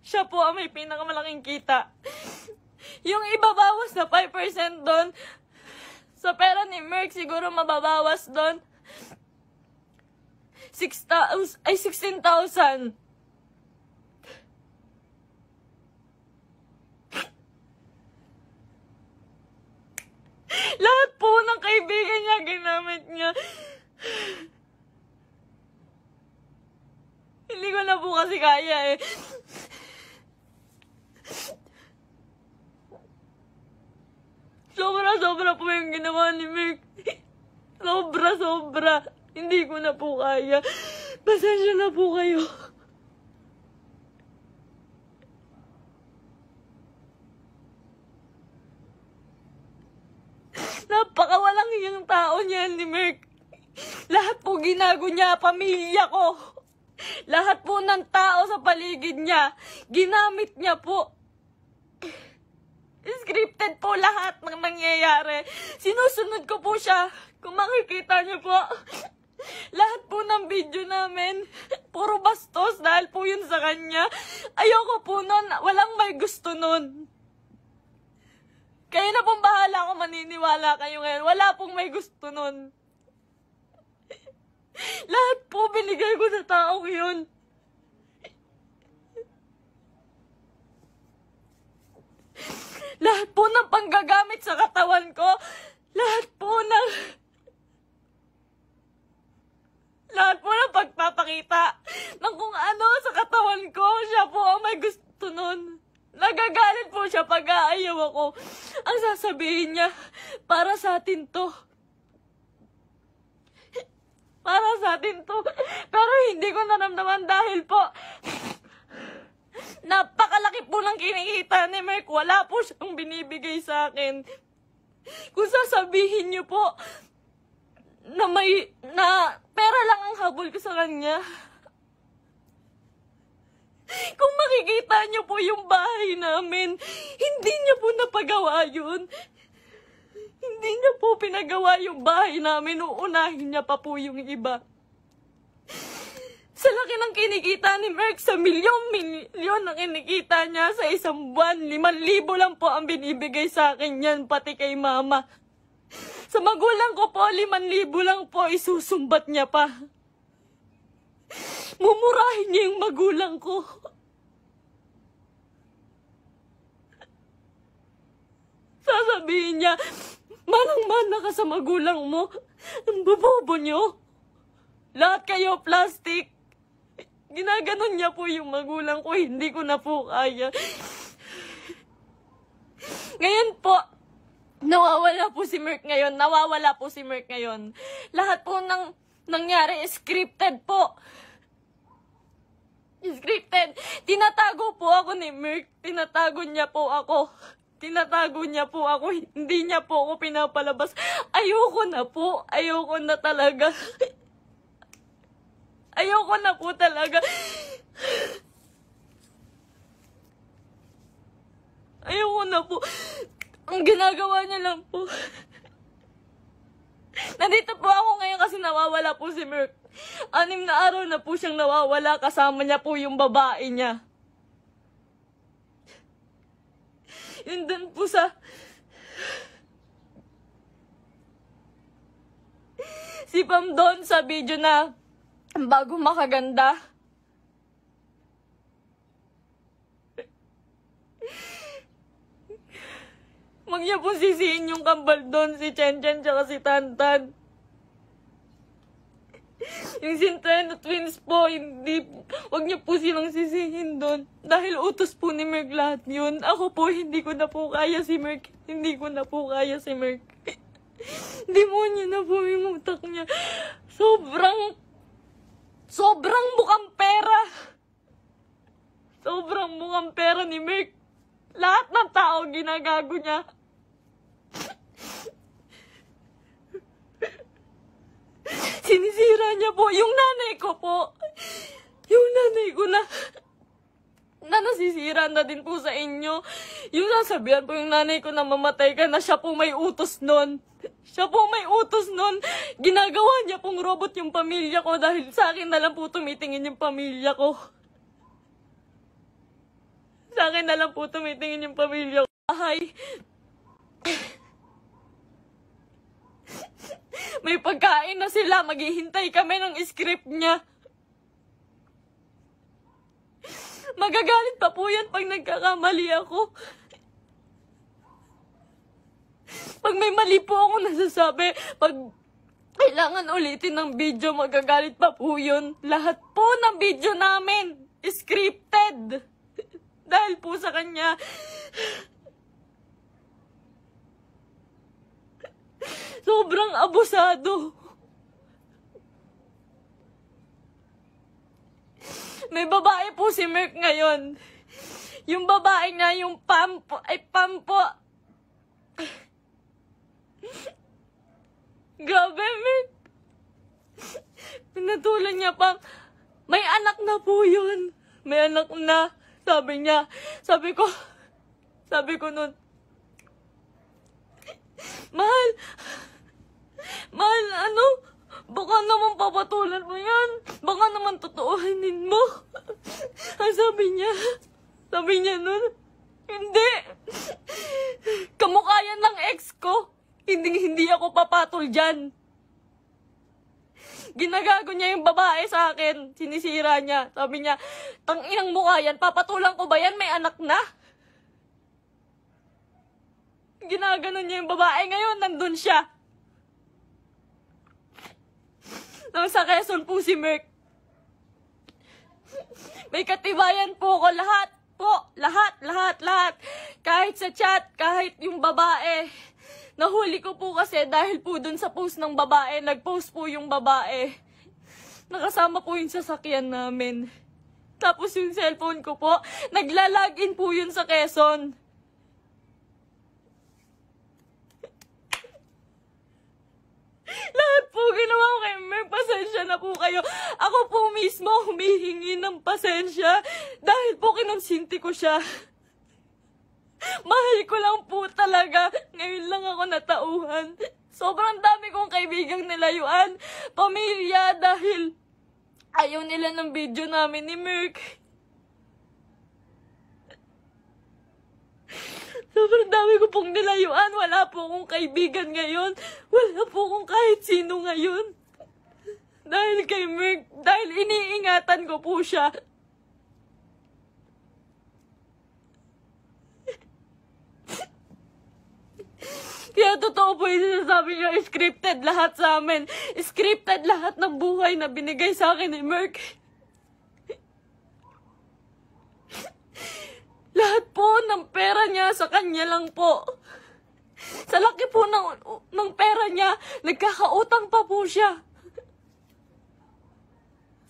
Siya po ang may pinakamalaking kita. Yung ibabawas na 5% doon, sa pera ni Merck, siguro mababawas doon 16,000. Lahat po ng kaibigan niya, ginamit niya. Hindi ko na po kasi kaya eh. Sobra po yung ginawa ni Merck. Sobra. Hindi ko na po kaya. Pasensya na po kayo. Napakawalang iyang tao niyan ni Merck. Lahat po ginago niya, pamilya ko. Lahat po ng tao sa paligid niya, ginamit niya po. Scripted po lahat ng nangyayari. Sinusunod ko po siya. Kung makikita niyo po, lahat po ng video namin, puro bastos dahil po yun sa kanya. Ayoko po nun, walang may gusto nun. Kayo na pong bahala kung maniniwala kayo ngayon. Wala pong may gusto nun. Lahat po binigay ko sa taong yun. Lahat po ng panggagamit sa katawan ko, lahat po ng pagpapakita ng kung ano sa katawan ko, siya po ang may gusto nun. Nagagalit po siya pag aayaw ako. Ang sasabihin niya, para sa atin to. Para sa atin to. Pero hindi ko naramdaman dahil po, napakalaki po ng kinikita ni Merck. Wala po siyang binibigay sa akin. Kung sasabihin niyo po na pera lang ang habol ko sa kanya. Kung makikita niyo po yung bahay namin, hindi niya po napagawa yun. Hindi niya po pinagawa yung bahay namin. Uunahin niya pa po yung iba. Sa laki ng kinikita ni Merck, sa milyon ang kinikita niya sa isang buwan. 5,000 lang po ang binibigay sa akin yan, pati kay mama. Sa magulang ko po, 5,000 lang po, isusumbat niya pa. Mumurahin niya yung magulang ko. Sasabihin niya, manang-mana ka sa magulang mo. Ang bobobo niyo. Lahat kayo plastic. Ginaganon niya po yung magulang ko. Hindi ko na po kaya. Ngayon po, nawawala po si Merck ngayon. Lahat po ng nangyari, scripted po. Scripted. Tinatago po ako ni Merck. Tinatago niya po ako. Hindi niya po ako pinapalabas. Ayoko na po. Ayoko na talaga. Ayoko na po talaga. Ayoko na po. Ang ginagawa niya lang po. Nandito po ako ngayon kasi nawawala po si Merck. 6 na araw na po siyang nawawala. Kasama niya po yung babae niya. Yun dun po sa... Si Pam doon sa video na bago makaganda. Huwag niya po sisihin yung kambal doon, si Chen Chen tsaka si Tantan. Yung Centeno twins po, hindi, huwag niyo po silang sisihin doon. Dahil utos po ni Merck lahat yun. Ako po, hindi ko na po kaya si Merck. Demonyo na po yung utak niya. Sobrang bukang pera. Sobrang bukang pera ni Merck. Lahat ng tao ginagago niya. Sinisira niya po yung nanay ko po. Yung nanay ko na nasisira na din po sa inyo. Yung sasabihan po yung nanay ko na mamatay ka na, siya po may utos nun. Ginagawa niya pong robot yung pamilya ko dahil sa akin na lang po tumitingin yung pamilya ko. sa akin na lang po tumitingin yung pamilya ko. Bahay. May pagkain na sila, maghihintay kami ng script niya. Magagalit pa po yan pag nagkakamali ako. Pag may mali po ako nasasabi, pag kailangan ulitin ng video, magagalit pa po yun. Lahat po ng video namin, scripted. Dahil po sa kanya. Sobrang abusado. May babae po si Merk ngayon. Yung babae niya, yung Pampo. Grabe, Merk. Pinatulan niya pang, may anak na po yun. May anak na. Sabi niya. Sabi ko nun, Mahal, ano? Baka naman papatulan mo yan. Baka naman totoohanin mo. Ang sabi niya nun, hindi. Kamukha yan ng ex ko. Hindi ako papatol dyan. Ginagago niya yung babae sa akin. Sinisira niya. Sabi niya, tanginang mukha yan. Papatulan ko ba yan? May anak na. Ginaganon niya yung babae. Ngayon, nandun siya. Nang sa Quezon po si Merk. May katibayan po ko. Lahat po. Lahat. Kahit sa chat, kahit yung babae. Nahuli ko po kasi dahil po dun sa post ng babae. Nag-post po yung babae. Nakasama po yung sasakyan namin. Tapos yung cellphone ko po, nagla-login po yun sa Quezon. Lahat po ginawa ko kay Merk. Pasensya na po kayo. Ako po mismo humihingi ng pasensya dahil po kinonsinti ko siya. Mahal ko lang po talaga. Ngayon lang ako natauhan. Sobrang dami kong kaibigang nilayuan. Pamilya dahil ayaw nila ng video namin ni Merk. Sobrang dami ko pong nilayuan. Wala po akong kaibigan ngayon. Wala po akong kahit sino ngayon. Dahil kay Merk. Dahil iniingatan ko po siya. Kaya totoo po yung sinasabi niya, scripted lahat sa amin. Scripted lahat ng buhay na binigay sa akin ni Merk. Lahat po ng pera niya sa kanya lang po. Sa laki po ng pera niya, nagkakautang pa po siya.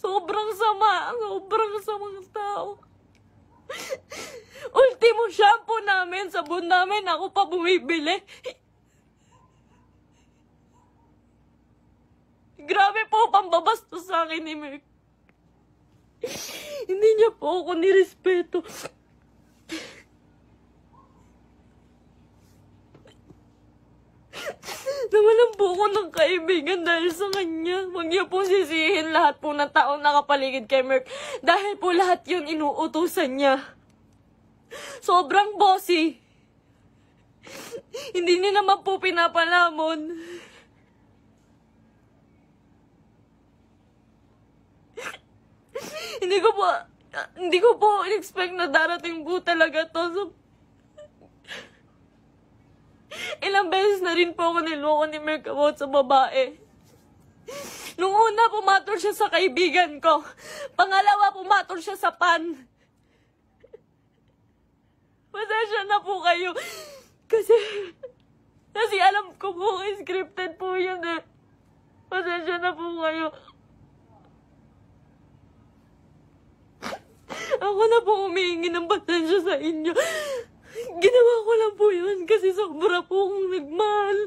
Sobrang samang tao. Ultimo shampoo namin, sabon namin, ako pa bumibili. Grabe po, pambabastos sa akin ni Merk. Hindi niya po ako nirespeto. Nawalan po ako ng kaibigan dahil sa kanya. Huwag niya po sisihin lahat po ng taong nakapaligid kay Merk. Dahil po lahat yun inuutusan niya. Sobrang bossy. Hindi niya naman po pinapalamon. Hindi ko po in-expect na darating po talaga to. So, ilang beses na rin po ako niloko ni Merk about sa babae. Nung una, pumatol siya sa kaibigan ko. Pangalawa, pumatol siya sa pan. Pasensya na po kayo. Kasi alam ko po, scripted po yun eh. Pasensya na po kayo. Ako na po humihingi ng pasensya sa inyo. Ginawa ko lang po yun kasi sobra po akong nagmahal.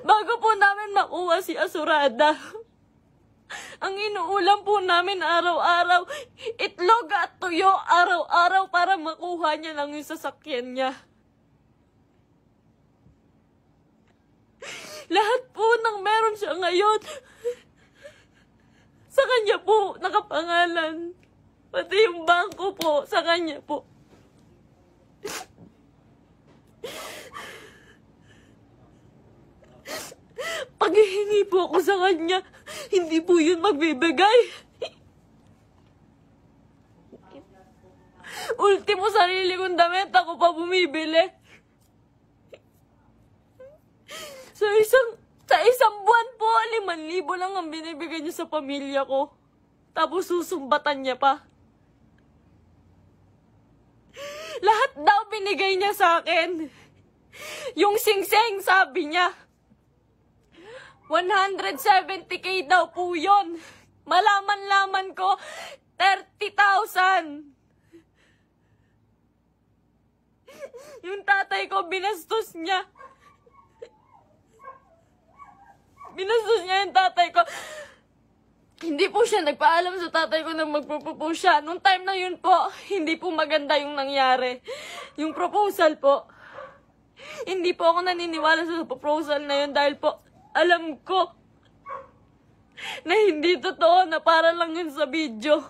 Bago po namin makuha si Asurada, ang inuulam po namin araw-araw, itlog at tuyo araw-araw para makuha niya lang yung sasakyan niya. Lahat po ng meron siya ngayon, sa kanya po nakapangalan. Pati yung bangko po, sa kanya po. Pag hihingi po ako sa kanya, hindi po yun magbibigay. Ultimo sarili kong damit, ako pa bumibili. Sa isang buwan po, 5,000 lang ang binibigay niya sa pamilya ko. Tapos susumbatan niya pa. Lahat daw binigay niya sa akin. Yung singsing, sabi niya, 170K daw po yun. Malaman-laman ko, 30,000. Yung tatay ko, binastos niya. Binastos niya yung tatay ko. Hindi po siya nagpaalam sa tatay ko na magpo-propose siya. Nung time na yun po, hindi po maganda yung nangyari. Yung proposal po. Hindi po ako naniniwala sa proposal na yun dahil po alam ko na hindi totoo, na para lang yun sa video.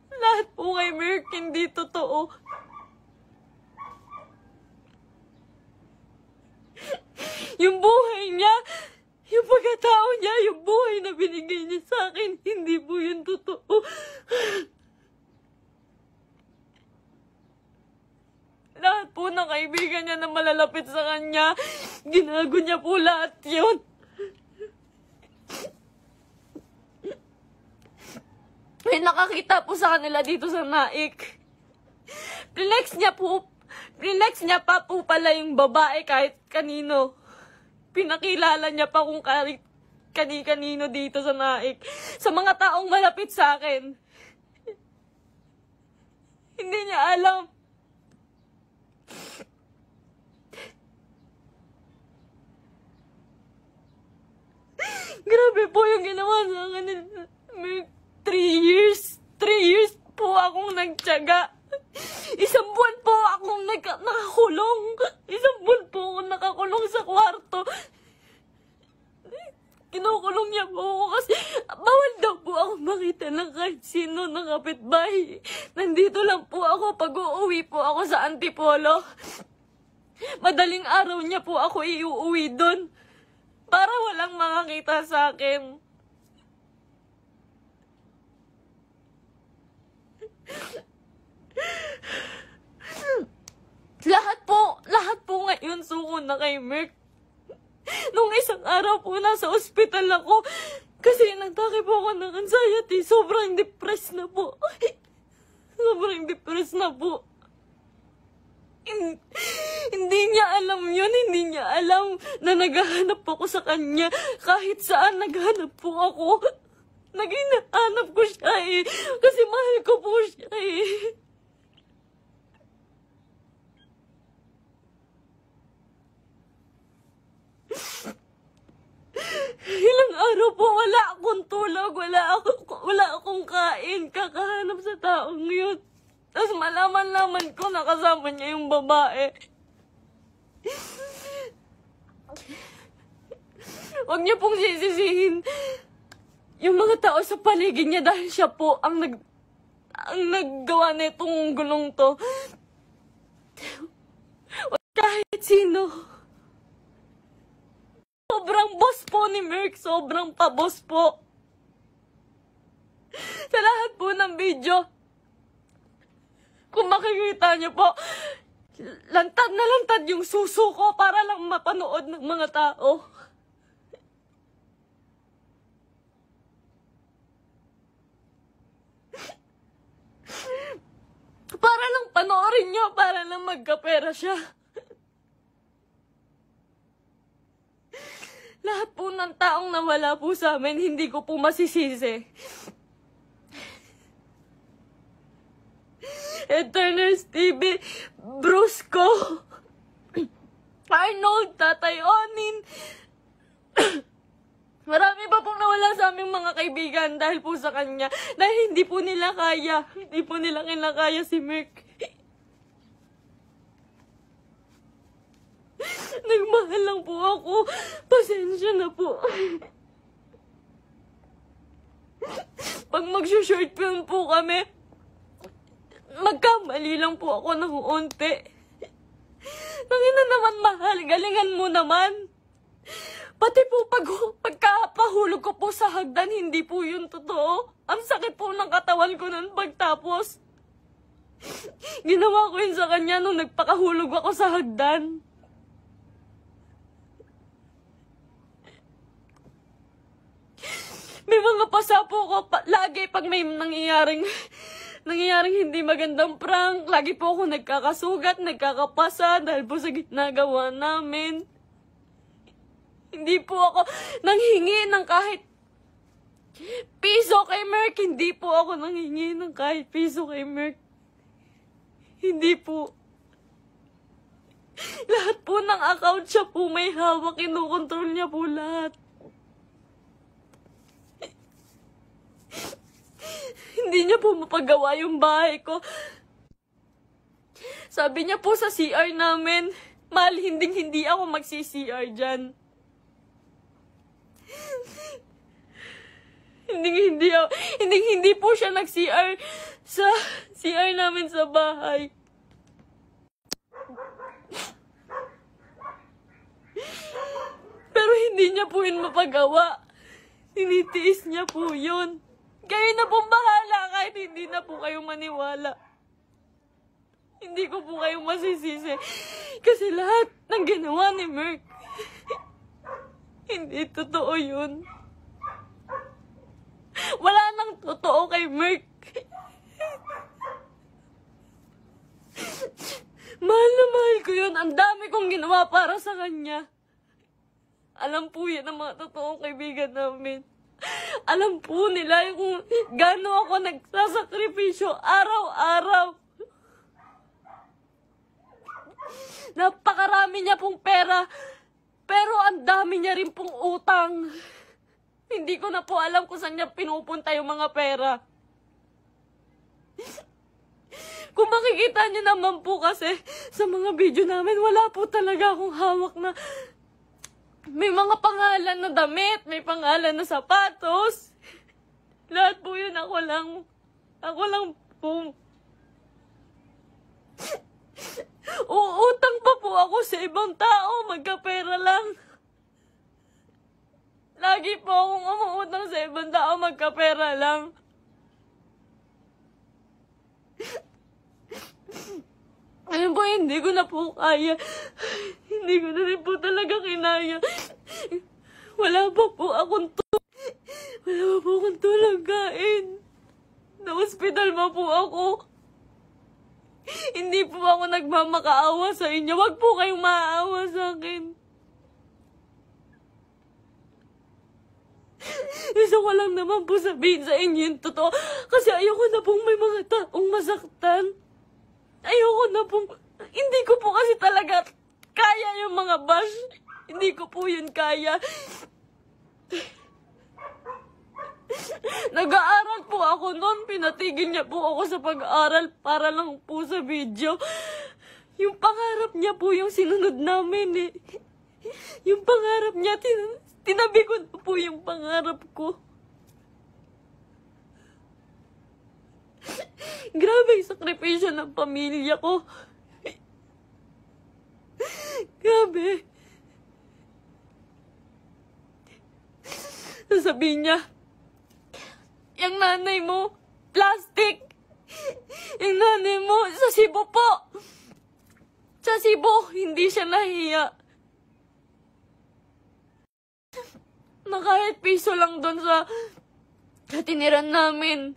Lahat po kay Merck hindi totoo. Yung buhay niya, yung pagkatao niya, yung buhay na binigay niya sa akin, hindi po yun totoo. Lahat po ng kaibigan niya na malalapit sa kanya, ginago niya po lahat yun. May nakakita po sa kanila dito sa Naik. Flex niya pa po pala yung babae kahit kanino. Pinakilala niya pa kung kani-kanino dito sa Naik. Sa mga taong malapit sa akin. Hindi niya alam. Grabe po yung ginawa sa akin. 3 years. 3 years po akong nagtiyaga. Isang buwan po akong nakakulong. Isang buwan po akong nakakulong sa kwarto. Kinukulong niya po ako kasi bawal daw po ako makita ng kahit sino ng kapitbahay. Nandito lang po ako pag uuwi po ako sa Antipolo. Madaling araw niya po ako iuuwi doon para walang makakita sa akin. Lahat po ngayon suko na kay Merck. Nung isang araw po nasa ospital ako kasi nagtake po ako ng anxiety. Sobrang depressed na po. Sobrang depressed na po. Hindi niya alam yun. Hindi niya alam na naghahanap ako sa kanya. Kahit saan naghahanap po ako. Naghahanap ko siya eh. Kasi mahal ko po siya eh. Ilang araw po wala akong tulog, wala akong kain, kakahanap sa taong yun. Tapos malaman-laman ko nakasama niya yung babae. Huwag niyo pong sisisihin yung mga tao sa paligid niya dahil siya po ang naggawa nitong gulong to. Kahit sino. Sobrang boss po ni Merck. Sobrang pa-boss po. Sa lahat po ng video, kung makikita niyo po, lantad na lantad yung suso ko para lang mapanood ng mga tao. Para lang panoorin niyo, para lang magkapera siya. Lahat po ng taong nawala po sa amin, hindi ko po masisisi. Eternals TV, Brusco, Arnold, Tatay Onin. Marami pa pong nawala sa aming mga kaibigan dahil po sa kanya. Dahil hindi po nila kaya. Hindi po nila kinakaya si Merck. Nagmahal lang po ako. Pasensya na po. Pag mag-short film po kami, magkamali lang po ako ng unti. Nangina naman, mahal, galingan mo naman. Pati po pagkapahulog ko po sa hagdan, hindi po yun totoo. Ang sakit po ng katawan ko nun pagtapos. Ginawa ko yun sa kanya nung nagpakahulog ako sa hagdan. May mga pasa po ko lagi pag may nangyayaring hindi magandang prank. Lagi po ako nagkakasugat, nagkakapasa dahil po sa ginagawa namin. Hindi po ako nanghingi ng kahit piso kay Merk. Hindi po ako nanghingi ng kahit piso kay Merk. Hindi po. Lahat po ng account siya po may hawak. Kinukontrol niya po lahat. Hindi niya po mapagawa yung bahay ko. Sabi niya po sa CR namin, mahal, hindi ako magsi-CR dyan. Hindi po siya nag-CR sa CR namin sa bahay. Pero hindi niya po yun mapagawa. Tinitiis niya po yun. Kayo na pong bahala kahit hindi na po kayo maniwala. Hindi ko po kayo masisisi. Kasi lahat ng ginawa ni Merk, hindi totoo yun. Wala nang totoo kay Merk. Mahal na mahal ko yun. Ang dami kong ginawa para sa kanya. Alam po yan ang mga totoong kaibigan namin. Alam po nila kung gaano ako nagsasakripisyo araw-araw. Napakarami niya pong pera, pero ang dami niya rin pong utang. Hindi ko na po alam kung saan niya pinupunta yung mga pera. Kung makikita niyo naman po kasi sa mga video namin, wala po talaga akong hawak na may mga pangalan na damit, may pangalan na sapatos. Lahat po yun ako lang po. Uutang pa po ako sa ibang tao, magkapera lang. Lagi po akong umuutang sa ibang tao, magkapera lang. Ayun po, hindi ko na po kaya. Hindi ko na rin po talaga kinaya. Wala pa po akong tulog kain. Na-hospital pa po ako. Hindi po ako nagmamakaawa sa inyo. Wag po kayong maaawa sa akin. Gusto ko lang naman po sabihin sa inyo yung totoo. Kasi ayoko na pong may mga taong masaktan. Ayoko na pong... Hindi ko po kasi talaga kaya yung mga bash. Hindi ko po yun kaya. Nag-aaral po ako noon. Pinatigil niya po ako sa pag-aaral para lang po sa video. Yung pangarap niya po yung sinunod namin eh. Yung pangarap niya, tinabi ko na po yung pangarap ko. Grabe yung sakripisyo ng pamilya ko. Grabe. Sasabihin niya, yung nanay mo, plastic. Yung nanay mo, sa Cebu po. Sa Cebu, hindi siya nahiya. Na kahit piso lang doon sa tiniran namin.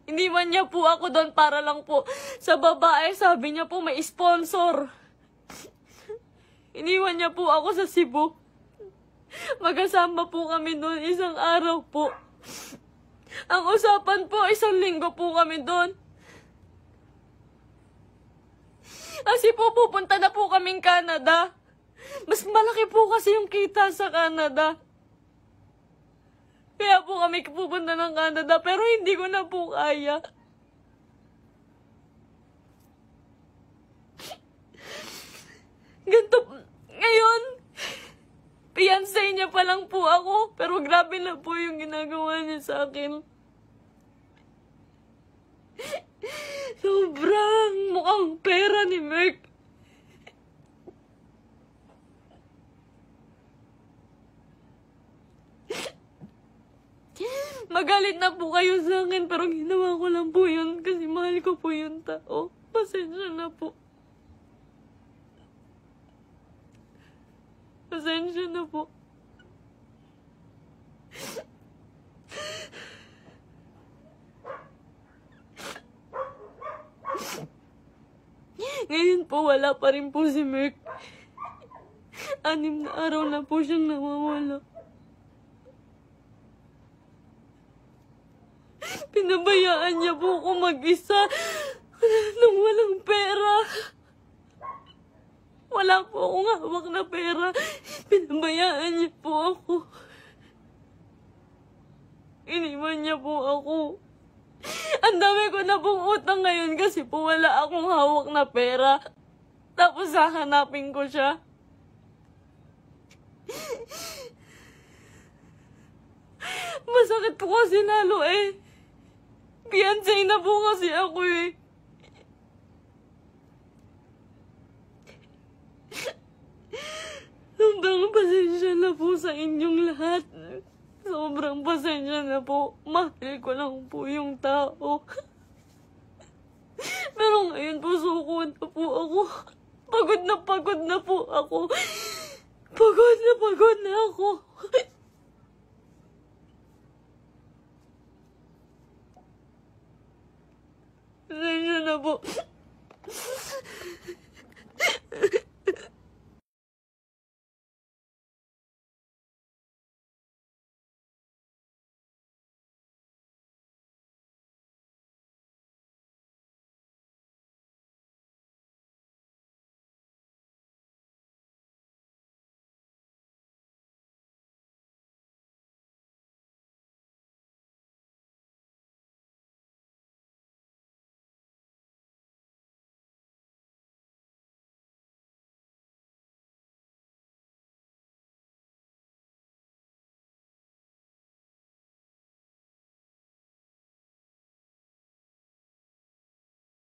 Iniwan niya po ako doon para lang po sa babae. Sabi niya po may sponsor. Iniwan niya po ako sa Cebu. Magkasama po kami doon isang araw po. Ang usapan po, 1 linggo po kami doon. Kasi po pupunta na po kaming Canada. Mas malaki po kasi yung kita sa Canada. Kaya po kami pupunta ng Canada, pero hindi ko na po kaya. Ganito, ngayon, Fiancé niya pa lang po ako, pero grabe na po yung ginagawa niya sa akin. Sobrang mukhang pera ni Merk. Magalit na po kayo sa akin, pero ginawa ko lang po yun kasi mahal ko po yung tao. Pasensya na po. Pasensya na po. Ngayon po, wala pa rin po si Merk. 6 na araw na po siyang nawawala. Pinabayaan niya po ako mag-isa nang walang pera. Wala po akong hawak na pera. Pinabayaan niya po ako. Iniwan niya po ako. Ang dami ko na pong utang ngayon kasi po wala akong hawak na pera. Tapos hahanapin ko siya. Masakit po kasi lalo eh. Fiancé na po kasi ako eh. Sobrang pasensya na po sa inyong lahat. Sobrang pasensya na po. Mahal ko lang po yung tao. Pero ngayon po suko na po ako. Pagod na po ako. Pagod na ako. Pasensya na po.